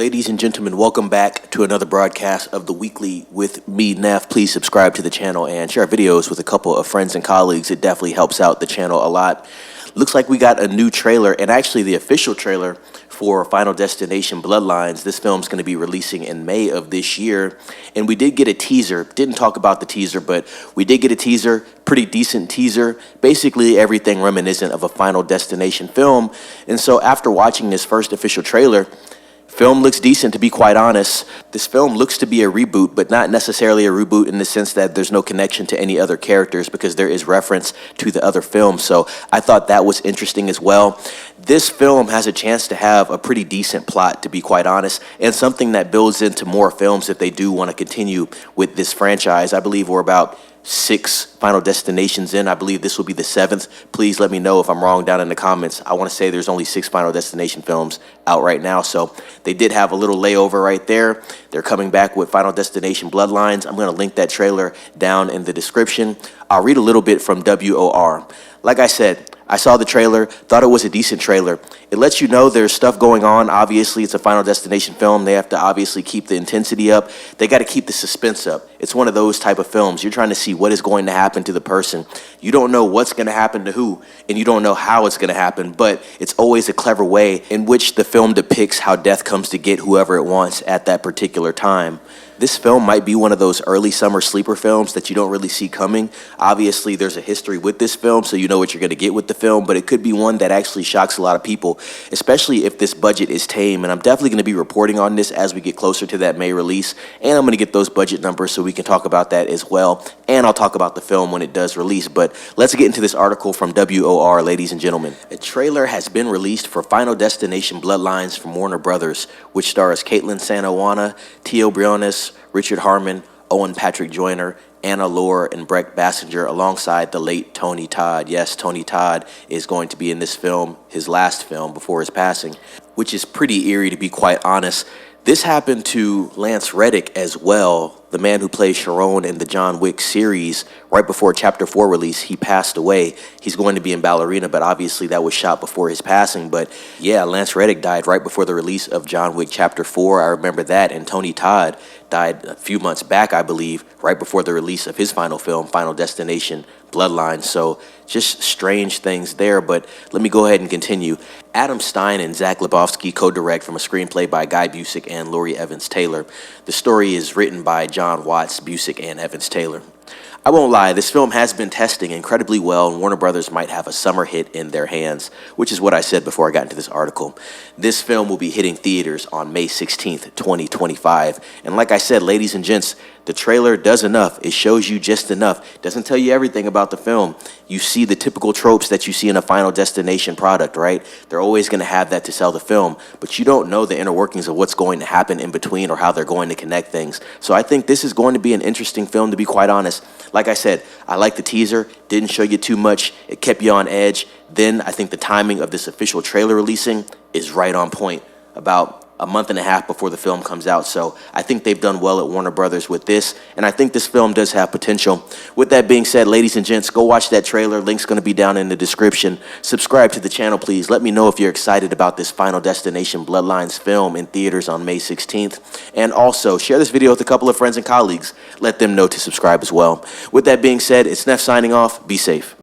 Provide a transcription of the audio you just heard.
Ladies and gentlemen, welcome back to another broadcast of The Weekly with me, Neff. Please subscribe to the channel and share videos with a couple of friends and colleagues. It definitely helps out the channel a lot. Looks like we got a new trailer, and actually the official trailer for Final Destination Bloodlines. This film's going to be releasing in May of this year, and we did get a teaser. Didn't talk about the teaser, but we did get a teaser, pretty decent teaser, basically everything reminiscent of a Final Destination film. And so after watching this first official trailer, film looks decent, to be quite honest. This film looks to be a reboot, but not necessarily a reboot in the sense that there's no connection to any other characters because there is reference to the other films. So I thought that was interesting as well. This film has a chance to have a pretty decent plot, to be quite honest, and something that builds into more films if they do want to continue with this franchise. I believe we're about 6 Final Destinations in. I believe this will be the 7th. Please let me know if I'm wrong down in the comments. I want to say there's only 6 Final Destination films out right now, so they did have a little layover right there. They're coming back with Final Destination Bloodlines. I'm going to link that trailer down in the description. I'll read a little bit from WOR. Like I said, I saw the trailer, thought it was a decent trailer. It lets you know there's stuff going on. Obviously, it's a Final Destination film. They have to obviously keep the intensity up. They got to keep the suspense up. It's one of those type of films. You're trying to see what is going to happen to the person. You don't know what's going to happen to who, and you don't know how it's going to happen, but it's always a clever way in which the film depicts how death comes to get whoever it wants at that particular time. This film might be one of those early summer sleeper films that you don't really see coming. Obviously, there's a history with this film, so you know what you're going to get with the film, but it could be one that actually shocks a lot of people, especially if this budget is tame. And I'm definitely going to be reporting on this as we get closer to that May release, and I'm going to get those budget numbers so we can talk about that as well, and I'll talk about the film when it does release. But let's get into this article from WOR, ladies and gentlemen. A trailer has been released for Final Destination Bloodlines from Warner Brothers, which stars Caitlin Sanawana, Tio Briones, Richard Harmon, Owen Patrick Joyner, Anna Lohr, and Breck Bassinger, alongside the late Tony Todd. Yes, Tony Todd is going to be in this film, his last film before his passing, which is pretty eerie, to be quite honest. This happened to Lance Reddick as well, the man who plays Sharon in the John Wick series. Right before Chapter 4 release, he passed away. He's going to be in Ballerina, but obviously that was shot before his passing. But yeah, Lance Reddick died right before the release of John Wick Chapter 4. I remember that. And Tony Todd died a few months back, I believe, right before the release of his final film, Final Destination Bloodlines. So just strange things there, but let me go ahead and continue. Adam Stein and Zach Lebowski co-direct from a screenplay by Guy Busick and Laurie Evans Taylor. The story is written by John Watts, Busick, and Evans Taylor. I won't lie, this film has been testing incredibly well, and Warner Brothers might have a summer hit in their hands, which is what I said before I got into this article. This film will be hitting theaters on May 16th, 2025. And like I said, ladies and gents, the trailer does enough. It shows you just enough. It doesn't tell you everything about the film. You see the typical tropes that you see in a Final Destination product, right? They're always going to have that to sell the film, but you don't know the inner workings of what's going to happen in between or how they're going to connect things. So I think this is going to be an interesting film, to be quite honest. Like I said, I like the teaser. Didn't show you too much. It kept you on edge. Then I think the timing of this official trailer releasing is right on point, about a month and a half before the film comes out. So I think they've done well at Warner Brothers with this, and I think this film does have potential. With that being said, ladies and gents, go watch that trailer. Link's going to be down in the description. Subscribe to the channel, please. Let me know if you're excited about this Final Destination Bloodlines film in theaters on May 16th. And also, share this video with a couple of friends and colleagues. Let them know to subscribe as well. With that being said, it's Neff signing off. Be safe.